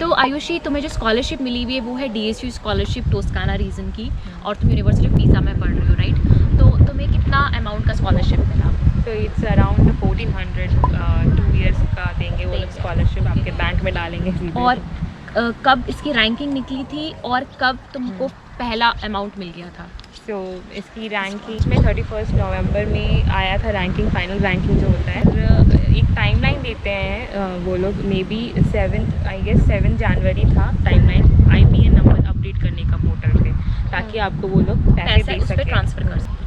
तो आयुषी, तुम्हें जो स्कॉलरशिप मिली हुई है वो है DSU स्कॉलरशिप टोस्काना रीजन की, और तुम यूनिवर्सिटी ऑफ पीसा में पढ़ रही हो, राइट? तो तुम्हें कितना अमाउंट का स्कॉलरशिप मिला? तो इट्स अराउंड 1400, 2 ईयर्स का देंगे वो लोग स्कॉलरशिप, आपके बैंक में डालेंगे सीधे। और कब इसकी रैंकिंग निकली थी और कब तुमको पहला अमाउंट मिल गया था? सो इसकी रैंकिंग में 31 नवंबर में आया था रैंकिंग, फाइनल रैंकिंग जो होता है। एक टाइमलाइन देते हैं वो लोग, मे बी 7 जनवरी था टाइमलाइन IBN नंबर अपडेट करने का पोर्टल पे, ताकि आपको वो लोग पैसे दे सकें, ट्रांसफ़र कर सकें।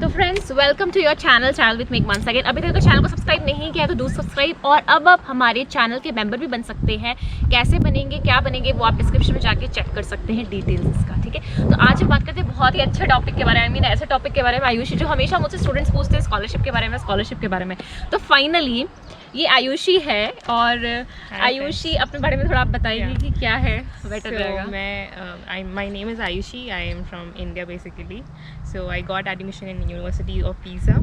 तो friends, welcome to your channel with Megh once again. अभी तक चैनल को सब्सक्राइब नहीं किया तो डू सब्सक्राइब, और अब आप हमारे चैनल के मेंबर भी बन सकते हैं। कैसे बनेंगे, क्या बनेंगे, वो आप डिस्क्रिप्शन में जाके चेक कर सकते हैं डिटेल्स इसका, ठीक है? तो आज हम बात करते हैं बहुत ही अच्छे टॉपिक के बारे में, ऐसे टॉपिक के बारे में आयुषी, जो हमेशा मुझसे स्टूडेंट्स पूछते हैं स्कॉलरशिप के बारे में। तो फाइनली ये आयुषी है, और आयुषी अपने बारे में थोड़ा आप बताइए कि क्या है, बेटर रहेगा। मैं my name is Ayushi, I am from India basically. So I got admission in university of Pisa.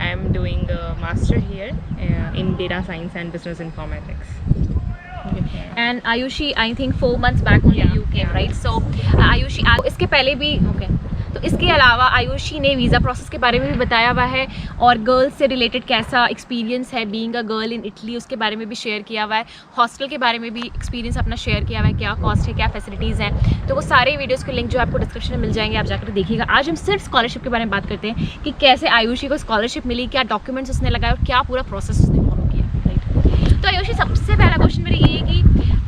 I am doing master here in data science and business informatics. And Ayushi, I think 4 months back only you came, right? So Ayushi, इसके पहले भी तो इसके अलावा आयुषी ने visa process के बारे में भी बताया हुआ है, और गर्ल्स से रिलेटेड कैसा एक्सपीरियंस है being a girl in Italy, उसके बारे में भी शेयर किया हुआ है। हॉस्टल के बारे में भी एक्सपीरियंस अपना शेयर किया हुआ है, क्या कॉस्ट है, क्या फैसिलिटीज़ हैं। तो वो सारे वीडियोस के लिंक जो आपको डिस्क्रिप्शन में मिल जाएंगे, आप जाकर देखिएगा। आज हम सिर्फ स्कॉलरशिप के बारे में बात करते हैं कि कैसे आयुषी को स्कॉलरशिप मिली, क्या डॉक्यूमेंट्स उसने लगाए और क्या पूरा प्रोसेस उसने फॉलो किया, राइट? तो आयुषी, सबसे पहला क्वेश्चन मेरा ये है कि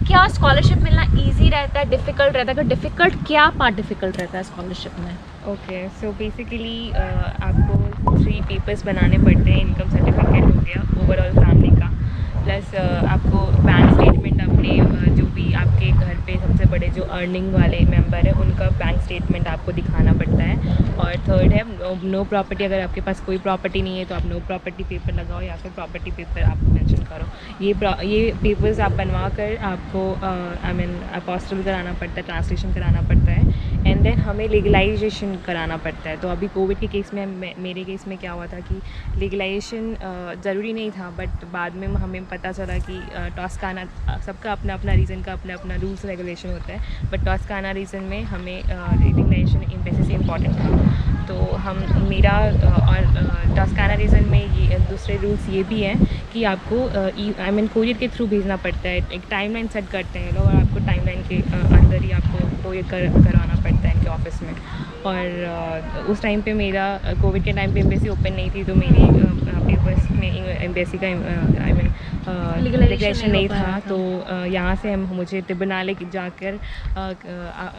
क्या स्कॉलरशिप मिलना ईजी रहता है, डिफ़िकल्ट रहता है? अगर डिफ़िकल्ट, क्या पार्ट डिफ़िकल्ट रहता है स्कॉलरशिप में? ओके, सो बेसिकली आपको 3 पेपर्स बनाने पड़ते हैं। इनकम सर्टिफिकेट हो गया ओवरऑल फैमिली का, प्लस आपको बैंक स्टेटमेंट अपने जो भी आपके घर पे सबसे बड़े जो अर्निंग वाले मेंबर है उनका बैंक स्टेटमेंट आपको दिखाना पड़ता है। और थर्ड है नो प्रॉपर्टी, अगर आपके पास कोई प्रॉपर्टी नहीं है तो आप नो प्रॉपर्टी पेपर लगाओ, या फिर प्रॉपर्टी पेपर आप मेंशन करो। ये पेपर्स आप बनवा कर आपको अपोस्टल कराना पड़ता है, ट्रांसलेशन कराना पड़ता है, एंड देन हमें लीगलाइजेशन कराना पड़ता है। तो अभी कोविड के केस में मेरे केस में क्या हुआ था कि लीगलाइजेशन ज़रूरी नहीं था, बट बाद में हमें पता चला कि टॉस्काना, सबका अपना अपना रीज़न का अपना रूल्स रेगुलेशन होता है, बट टॉस्काना रीज़न में हमें लीगलाइजेशन एम्बेसी से इम्पॉर्टेंट था। तो मेरा और टॉस्काना रीज़न में ये दूसरे रूल्स ये भी हैं कि आपको कोरियर के थ्रू भेजना पड़ता है। एक टाइमलाइन सेट करते हैं लोग, और आपको टाइमलाइन के अंदर ही आपको कोरियर करवाना पड़ता है इनके ऑफिस में। और उस टाइम पे मेरा कोविड के टाइम पे एम्बेसी ओपन नहीं थी, तो मेरी पेपर्स में एम्बेसी का लीगलाइजेशन नहीं था। तो यहाँ से मुझे ट्रिब्यूनल जाकर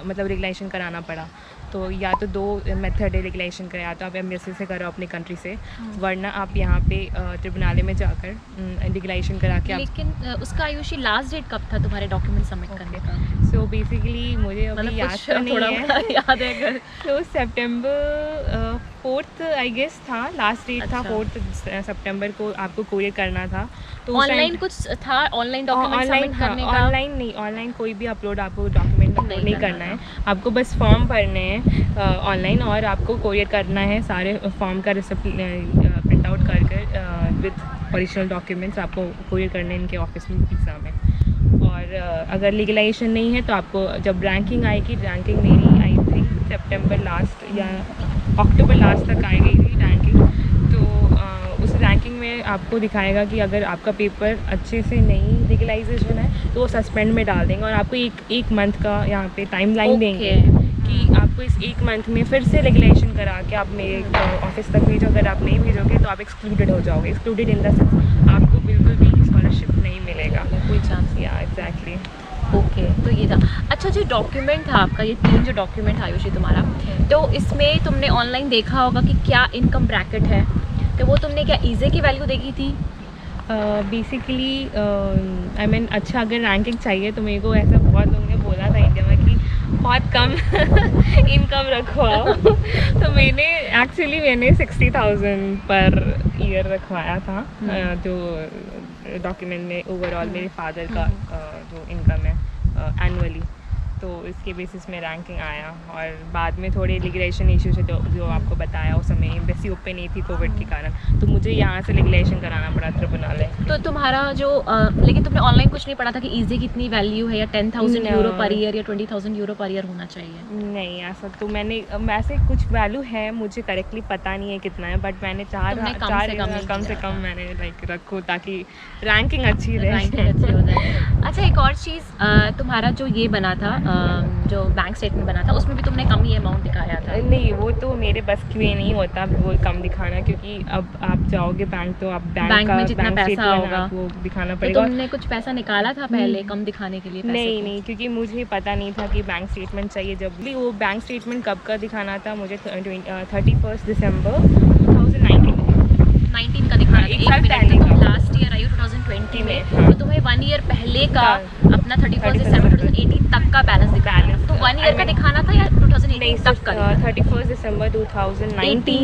मतलब लीगलाइजेशन कराना पड़ा। तो या तो 2 मेथड है लीगलाइजेशन का, या तो आप एम्बेसी से करो अपने कंट्री से, वरना आप यहाँ पे ट्रिब्यूनल में जाकर लीगलाइजेशन करा के। लेकिन उसका आयुषी लास्ट डेट कब था तुम्हारे डॉक्यूमेंट सबमिट करने का? सो बेसिकली मुझे अभी याद तो नहीं है, याद है अगर तो सितंबर 4 आई गेस था लास्ट डेट था। 4 सितंबर को आपको कोरियर करना था। तो ऑनलाइन कुछ था, ऑनलाइन डॉक्यूमेंट सबमिट करने का? ऑनलाइन नहीं, ऑनलाइन कोई भी अपलोड आपको डॉक्यूमेंट अपलोड नहीं करना है। आपको बस फॉर्म भरने हैं ऑनलाइन, और आपको कोरियर करना है सारे फॉर्म का प्रिंट आउट कर विद ओरिजिनल डॉक्यूमेंट्स आपको कोरियर करने हैं इनके ऑफिस में पीसा में। और अगर लीगलाइजेशन नहीं है तो आपको जब रैंकिंग आएगी, रैंकिंग मेरी आई थिंक सितंबर लास्ट या अक्टूबर लास्ट तक आई गई थी रैंकिंग। तो उस रैंकिंग में आपको दिखाएगा कि अगर आपका पेपर अच्छे से नहीं लीगलाइजेशन है तो वो सस्पेंड में डाल देंगे, और आपको एक मंथ का यहाँ पे टाइमलाइन देंगे कि आपको इस 1 मंथ में फिर से लीगलाइजेशन करा के आप मेरे ऑफिस तक भेजो। अगर आप नहीं भेजोगे तो आप एक्सक्लूडेड हो जाओगे। एक्सक्लूडेड इन द सेंस आपको बिल्कुल भी स्कॉलरशिप नहीं मिलेगा, कोई चांस? या एग्जैक्टली। ओके, तो ये था। अच्छा, जो डॉक्यूमेंट था आपका, ये 3 जो डॉक्यूमेंट था आयुषी तुम्हारा, तो इसमें तुमने ऑनलाइन देखा होगा कि क्या इनकम ब्रैकेट है, तो वो तुमने क्या ईजे की वैल्यू देखी थी? बेसिकली अच्छा अगर रैंकिंग चाहिए तो मेरे को ऐसा बहुत लोगों ने बोला था इंडिया में कि बहुत कम इनकम रखो तो मैंने 60,000 पर ईयर रखवाया था। जो डॉक्यूमेंट में ओवरऑल मेरे फादर का जो इनकम है एनुअली, तो इसके बेसिस में रैंकिंग आया। और बाद में थोड़े लिगलाइजेशन इश्यूज है जो आपको बताया, उस समय एम्बेसी ओपन नहीं थी कोविड के कारण, तो मुझे यहाँ से लिगलाइजेशन कराना पड़ा त्रिपुनालय। तो तुम्हारा जो लेकिन तुमने ऑनलाइन कुछ नहीं पढ़ा था कि ईजी कितनी वैल्यू है, या 10,000 यूरो पर ईयर या 20,000 यूरो पर ईयर होना चाहिए? नहीं, ऐसा तो मैंने ऐसे कुछ वैल्यू है, मुझे करेक्टली पता नहीं है कितना है, बट मैंने कम से कम मैंने लाइक रखो ताकि रैंकिंग अच्छी रहे। अच्छी हो जाए। अच्छा, एक और चीज़, तुम्हारा जो ये बना था, जो बैंक स्टेटमेंट बना था, उसमें भी तुमने कम ही अमाउंट दिखाया था। नहीं, वो तो मेरे बस की नहीं होता वो कम दिखाना, क्योंकि अब आप जाओगे बैंक तो आप बैंक में जितना पैसा होगा वो दिखाना तो पड़ेगा। तुमने कुछ पैसा निकाला था पहले कम दिखाने के लिए? नहीं, क्योंकि मुझे पता नहीं था कि बैंक स्टेटमेंट चाहिए। जब भी वो बैंक स्टेटमेंट कब का दिखाना था मुझे, 31 दिसंबर 2019 का दिखाना था। एक साल मिनट, पहले तो का। तुम लास्ट ईयर आई हो 2020 में, हाँ। तो तुम्हें 1 ईयर पहले का अपना 31 दिसंबर 2018 तक का बैलेंस दिखाना था। तो 1 ईयर का दिखाना था या 2018 तक का? 31 दिसंबर 2019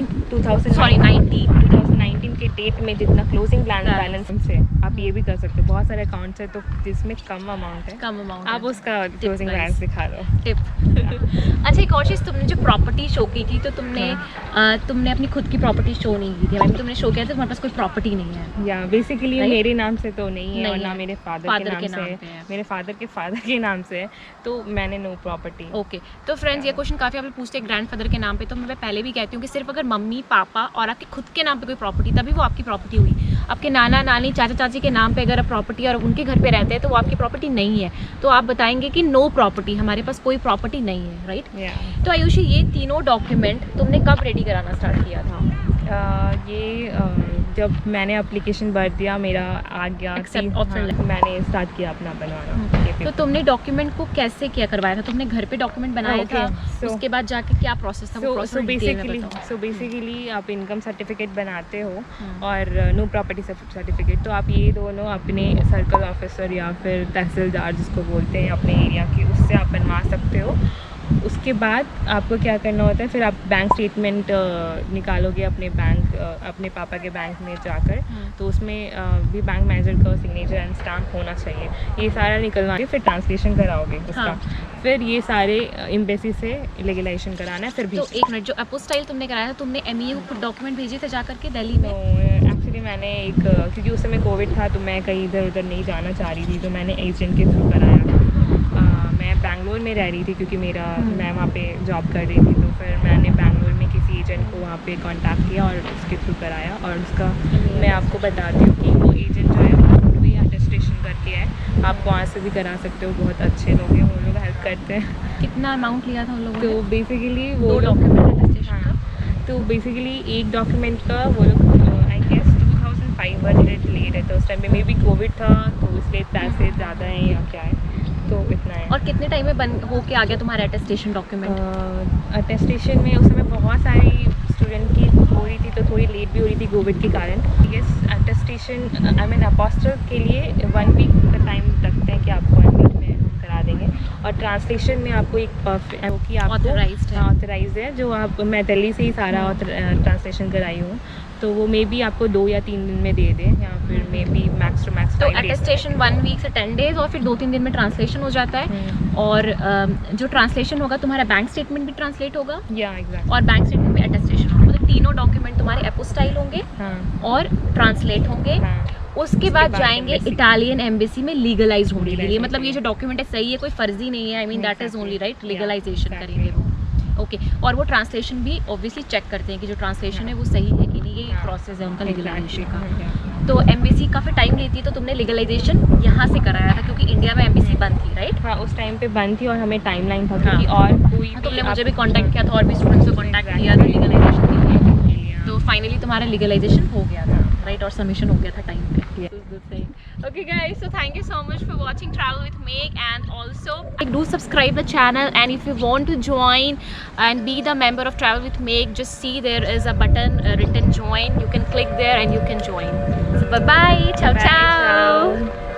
के डेट में जितना क्लोजिंग बैलेंस से आप ये भी कर सकते हो। बहुत सारे अकाउंट्स है तो जिसमें कम अमाउंट है, आप उसका क्लोजिंग बैलेंस दिखा दो। टिप। अच्छा, एक और चीज़, तुमने जो प्रॉपर्टी शो की थी, तो तुमने अपनी खुद की प्रॉपर्टी शो नहीं की थी। मतलब तुमने शो किया था तुम्हारे पास कोई प्रॉपर्टी नहीं है। या बेसिकली मेरे नाम से तो नहीं है, और ना मेरे फादर के नाम से है। मेरे फादर के नाम से है, तो मैंने नो प्रॉपर्टी। ओके, तो फ्रेंड्स, ये क्वेश्चन काफ़ी आप लोग पूछते हैं ग्रैंडफादर के नाम पे, तो मैं पहले भी कहती हूँ कि सिर्फ अगर मम्मी पापा और आपके खुद के नाम पे कोई प्रॉपर्टी, तभी वो आपकी प्रॉपर्टी हुई। आपके नाना नानी चाचा चाची के नाम पे अगर प्रॉपर्टी और उनके घर पे रहते हैं तो वो आपकी प्रॉपर्टी नहीं है, तो आप बताएंगे कि नो प्रॉपर्टी, हमारे पास कोई प्रॉपर्टी नहीं है, राइट? तो आयुषी, ये तीनों डॉक्यूमेंट तुमने कब रेडी कराना स्टार्ट किया था? जब मैंने एप्लीकेशन भर दिया, मेरा आ गया मैंने स्टार्ट किया अपना बनवाना। तो तुमने डॉक्यूमेंट को कैसे किया, करवाया था? तुमने घर पे डॉक्यूमेंट बनाया था, उसके बाद जाके क्या प्रोसेस था? सो बेसिकली आप इनकम सर्टिफिकेट बनाते हो और नो प्रॉपर्टी सर्टिफिकेट, तो आप ये दोनों अपने सर्कल ऑफिसर या फिर तहसीलदार जिसको बोलते हैं अपने एरिया के, उससे आप बनवा सकते हो। उसके बाद आपको क्या करना होता है, फिर आप बैंक स्टेटमेंट निकालोगे अपने पापा के बैंक में जाकर, तो उसमें भी बैंक मैनेजर का सिग्नेचर एंड स्टैम्प होना चाहिए। ये सारा निकलवा के फिर ट्रांसलेशन कराओगे उसका। फिर ये सारे एम्बेसी से लीगलाइजेशन कराना है। फिर भी तो एक मिनट, जो अपोस्टाइल तुमने कराया था, तुमने MEU को डॉक्यूमेंट भेजे थे जाकर के दिल्ली में? एक्चुअली मैंने क्योंकि उस समय कोविड था तो मैं कहीं इधर उधर नहीं जाना चाह रही थी, तो मैंने एजेंट के थ्रू कराया था। मैं बैंगलोर में रह रही थी क्योंकि मैं वहाँ पे जॉब कर रही थी, तो फिर मैंने बैंगलोर में किसी एजेंट को वहाँ पे कांटेक्ट किया और उसके थ्रू कराया। और उसका मैं आपको बताती हूँ कि वो एजेंट जो है वो भी अटेस्टेशन करके है, आप वहाँ से भी करा सकते हो। बहुत अच्छे लोग हैं, वो लोग हेल्प करते हैं। कितना अमाउंट लिया था उन लोगों ने? तो बेसिकली वो 2 डॉक्यूमेंट अटेस्टेशन का, तो बेसिकली एक डॉक्यूमेंट का वो लोग आई गेस 2500 ले रहे थे उस टाइम पे। मे बी कोविड था तो इसलिए पैसे ज़्यादा हैं या क्या है, तो इतना है। और कितने टाइम में हो के आ गया तुम्हारा अटेस्टेशन डॉक्यूमेंट? अटेस्टेशन में उस समय बहुत सारी स्टूडेंट की हो रही थी, तो थोड़ी लेट भी हो रही थी कोविड के कारण। यस, अटेस्टेशन अपोस्टल के लिए 1 वीक का टाइम रखते हैं कि आपको 1 वीक में हम करा देंगे। और ट्रांसलेशन में आपको कि आपको ऑथराइज्ड है, जो मैं दिल्ली से ही सारा ट्रांसलेशन कराई हूँ, तो वो मे बी आपको 2 या 3 दिन में दे दें, या फिर may be max to max. तो अटेस्टेशन 1 वीक से 10 डेज और फिर 2-3 दिन में ट्रांसलेशन हो जाता है। और जो ट्रांसलेशन होगा, तुम्हारा बैंक स्टेटमेंट भी ट्रांसलेट होगा, और बैंक स्टेटमेंट में अटेस्टेशन होगा। मतलब तीनों डॉक्यूमेंट तुम्हारे एपोस्टाइल होंगे और ट्रांसलेट होंगे। उसके बाद जाएंगे इटालियन एम्बेसी में लीगलाइज होने के लिए। मतलब ये जो डॉक्यूमेंट है सही है, कोई फर्जी नहीं है, I mean that is only right, legalisation करेंगे वो। ओके, और वो ट्रांसलेशन भी ऑब्वियसली चेक करते हैं कि जो ट्रांसलेशन है वो सही है कि नहीं, ये प्रोसेस है उनका लीगलाइजेशन का। तो एम्बेसी काफ़ी टाइम लेती है, तो तुमने लीगलाइजेशन यहाँ से कराया था क्योंकि इंडिया में एम्बेसी बंद थी, राइट? हाँ, उस टाइम पे बंद थी और हमें टाइमलाइन था क्योंकि और कोई तुमने मुझे भी कांटेक्ट किया था और भी स्टूडेंट्स को कांटेक्ट किया था लीगलाइजेशन के लिए, तो फाइनली तुम्हारा लीगलाइजेशन हो गया था, राइट? और सबमिशन हो गया था टाइम पे। Okay guys, so thank you so much for watching Travel with Meg, and also do subscribe the channel, and if you want to join and be the member of Travel with Meg, just see there is a button written join. You can click there and you can join. So bye bye, ciao ciao.